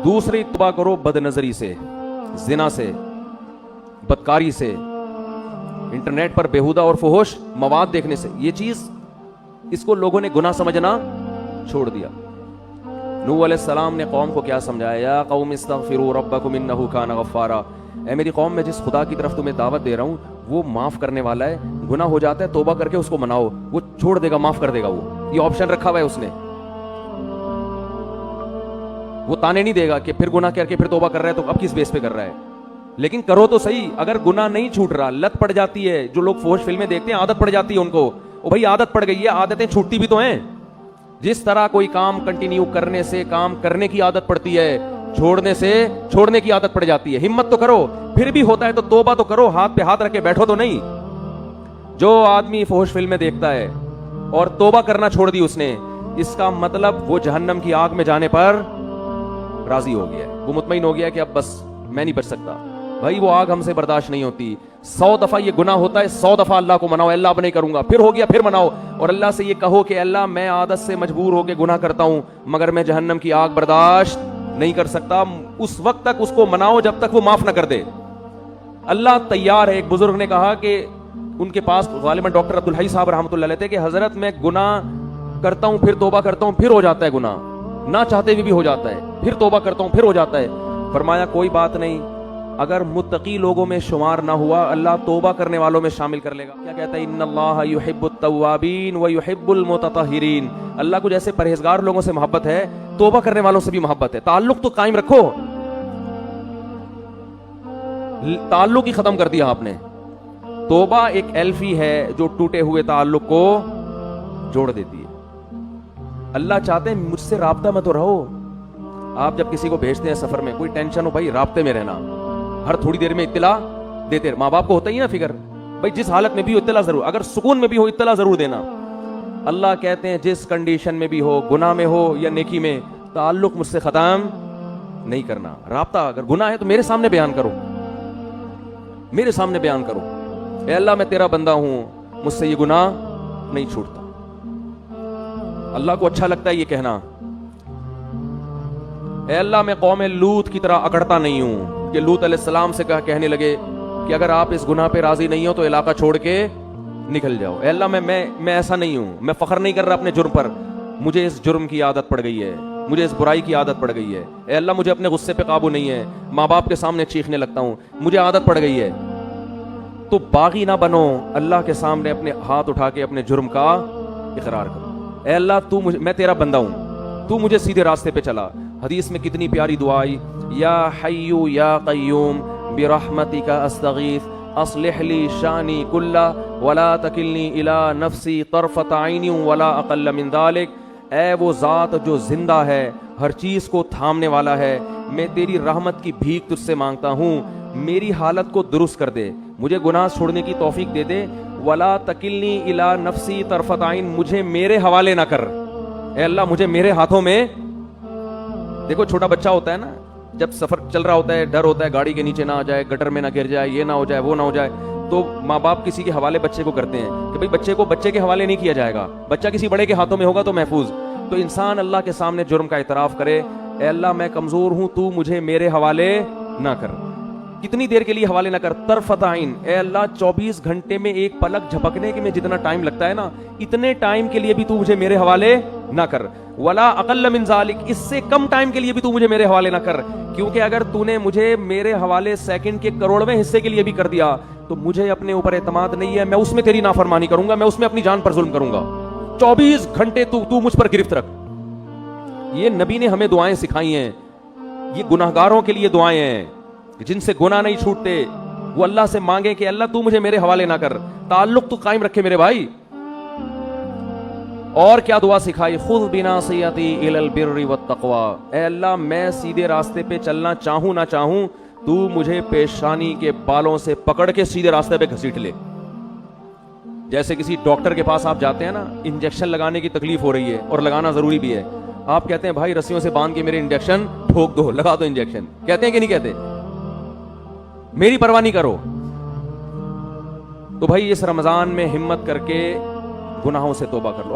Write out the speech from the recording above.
दूसरी तौबा करो बदनजरी से, जिना से, बदकारी से, इंटरनेट पर बेहुदा और फुहुश मवाद देखने से। ये चीज, इसको लोगों ने गुनाह समझना छोड़ दिया। नूह अलैहिस्सलाम ने कौम को क्या समझाया, या कौम इस्तगफिरू रब्बकुम इन्नहु कान गफ्फारा, ऐ मेरी कौम, मैं जिस खुदा की तरफ तुम्हें दावत दे रहा हूँ वो माफ करने वाला है। गुनाह हो जाता है, तौबा करके उसको मनाओ, वो छोड़ देगा, माफ कर देगा। वो ये ऑप्शन रखा हुआ है उसने। वो ताने नहीं देगा कि फिर गुनाह करके फिर तौबा कर रहा है तो अब किस बेस पे कर रहा है, लेकिन करो तो सही। अगर गुनाह नहीं छूट रहा, लत पड़ जाती है, जो लोग फौज फिल्में देखते हैं आदत पड़ जाती है उनको, ओ भाई आदत पड़ गई है, आदतें छूटती भी तो हैं। जिस तरह कोई काम कंटिन्यू करने से काम करने की आदत पड़ती है, छोड़ने से छोड़ने की आदत पड़ जाती है। हिम्मत तो करो, फिर भी होता है तो तौबा तो करो, हाथ पे हाथ रख के बैठो तो नहीं। जो आदमी फौज फिल्में देखता है और तौबा करना छोड़ दी उसने, इसका मतलब वो जहन्नम की आग में जाने पर राजी हो गया है, वो मुतमईन हो गया है कि अब बस मैं नहीं बच सकता। भाई वो आग हमसे बर्दाश्त नहीं होती। 100 दफा ये गुनाह होता है, 100 दफा अल्लाह को मनाओ, अल्लाह अब नहीं करूंगा, फिर हो गया फिर मनाओ, और अल्लाह से ये कहो कि अल्लाह मैं आदत से मजबूर होकर गुनाह करता हूं, मगर मैं जहन्नम की आग बर्दाश्त नहीं कर सकता। उस वक्त तक उसको मनाओ जब तक वो माफ ना कर दे। अल्लाह तैयार है। एक बुजुर्ग ने कहा कि उनके पास गालिबन डॉक्टर अब्दुल हई साहब रहमतुल्लाह अलैह थे कि हजरत मैं गुनाह करता हूं, फिर तौबा करता हूं, फिर हो जाता है गुनाह, ना चाहते हुए भी हो जाता है, फिर तौबा करता हूं, फिर हो जाता है। फरमाया कोई बात नहीं, अगर मुत्तकी लोगों में शुमार ना हुआ, अल्लाह तौबा करने वालों में शामिल कर लेगा। क्या कहता है, इन्नल्लाह युहिब्बुत तव्वाबीन व युहिब्बुल मुततहिरीन। अल्लाह को जैसे परहेजगार लोगों से मोहब्बत है, तौबा करने वालों से भी मोहब्बत है। ताल्लुक तो कायम रखो, ताल्लुक ही खत्म कर दिया आपने। तौबा एक एल्फी है जो टूटे हुए ताल्लुक को जोड़ देती है। अल्लाह चाहते हैं मुझसे राब्ता में तो रहो। आप जब किसी को भेजते हैं सफर में, कोई टेंशन हो भाई, राब्ते में रहना, हर थोड़ी देर में इत्तला देते रहे। माँ बाप को होता ही ना फिक्र, भाई जिस हालत में भी हो इत्तला जरूर, अगर सुकून में भी हो इत्तला जरूर देना। अल्लाह कहते हैं जिस कंडीशन में भी हो, गुनाह में हो या नेकी में, ताल्लुक मुझसे खत्म नहीं करना। राब्ता अगर गुनाह है तो मेरे सामने बयान करो, मेरे सामने बयान करो, ए अल्लाह मैं तेरा बंदा हूं, मुझसे ये गुनाह नहीं छूटता। अल्लाह को अच्छा लगता है ये कहना, ए अल्लाह मैं कौम लूत की तरह अकड़ता नहीं हूं कि लूत अलैहिस्सलाम से कहने लगे कि अगर आप इस गुनाह पे राजी नहीं हो तो इलाका छोड़ के निकल जाओ। ए अल्लाह मैं ऐसा नहीं हूं, मैं फख्र नहीं कर रहा अपने जुर्म पर, मुझे इस जुर्म की आदत पड़ गई है, मुझे इस बुराई की आदत पड़ गई है। ए अल्लाह मुझे अपने गुस्से पे काबू नहीं है, माँ बाप के सामने चीखने लगता हूं, मुझे आदत पड़ गई है। तो बागी ना बनो, अल्लाह के सामने अपने हाथ उठा के अपने जुर्म का इकरार करो। ए अल्लाह तू मुझे, मैं तेरा बंदा हूं, तू मुझे सीधे रास्ते पे चला। हदीस में कितनी प्यारी दुआ आई, या हय्यू या कय्यूम बिरहमतिका अस्तगीथ अस्लिह ली शानी कुल्ला वला तकिलनी इला नफ्सी तरफत ऐनी वला अक़ल्ल मिन ज़ालिक। ऐ वो ज़ात जो जिंदा है, हर चीज़ को थामने वाला है, मैं तेरी रहमत की भीख तुझसे मांगता हूँ, मेरी हालत को दुरुस्त कर दे, मुझे गुनाह छोड़ने की तौफीक दे दे। वला तकिलनी इला नफ्सी तरफत ऐन, मुझे मेरे हवाले ना कर। ए अल्लाह मुझे मेरे हाथों में, देखो छोटा बच्चा होता है ना, जब सफर चल रहा होता है, डर होता है गाड़ी के नीचे ना आ जाए, गटर में ना गिर जाए, ये ना हो जाए, वो ना हो जाए, तो माँ बाप किसी के हवाले बच्चे को करते हैं कि भाई बच्चे को बच्चे के हवाले नहीं किया जाएगा, बच्चा किसी बड़े के हाथों में होगा तो महफूज। तो इंसान अल्लाह के सामने जुर्म का इतराफ करे, ए अल्लाह मैं कमजोर हूं, तू मुझे मेरे हवाले ना कर। कितनी देर के लिए हवाले ना कर, तरफत ऐन, ए अल्लाह 24 घंटे में एक पलक झपकने के में जितना टाइम लगता है ना, इतने टाइम के लिए भी तू मुझे मेरे हवाले ना कर। वला अक़ल्ल मिन ज़ालिक, इससे कम टाइम के लिए भी तू मुझे मेरे हवाले ना कर, क्योंकि अगर तूने मुझे मेरे हवाले सेकंड के करोड़वें हिस्से के लिए भी कर दिया तो मुझे अपने ऊपर एतमाद नहीं है, मैं उसमें तेरी नाफरमानी करूंगा, मैं उसमें अपनी जान पर जुल्म करूंगा। 24 घंटे तू मुझ पर गिरफ्त रख। ये नबी ने हमें दुआएं सिखाई हैं, ये गुनाहगारों के लिए दुआएं हैं जिनसे गुनाह नहीं छूटते। वो अल्लाह से मांगे कि अल्लाह तू मुझे मेरे हवाले ना कर, ताल्लुक तू कायम रखे मेरे भाई। और क्या दुआ सिखाई, खुद बिनासियती इलल बिर्रि वत तक़वा, ए अल्लाह मैं सीधे रास्ते पे चलना चाहूं ना चाहूं, तू मुझे पेशानी के बालों से पकड़ के सीधे रास्ते पे घसीट ले। जैसे किसी डॉक्टर के पास आप जाते हैं ना, इंजेक्शन लगाने की तकलीफ हो रही है और लगाना जरूरी भी है, आप कहते हैं भाई रस्सियों से बांध के मेरे इंजेक्शन ठोक दो, लगा दो इंजेक्शन, कहते हैं कि नहीं कहते, मेरी परवाह नहीं करो। तो भाई इस रमजान में हिम्मत करके गुनाहों से तौबा कर लो।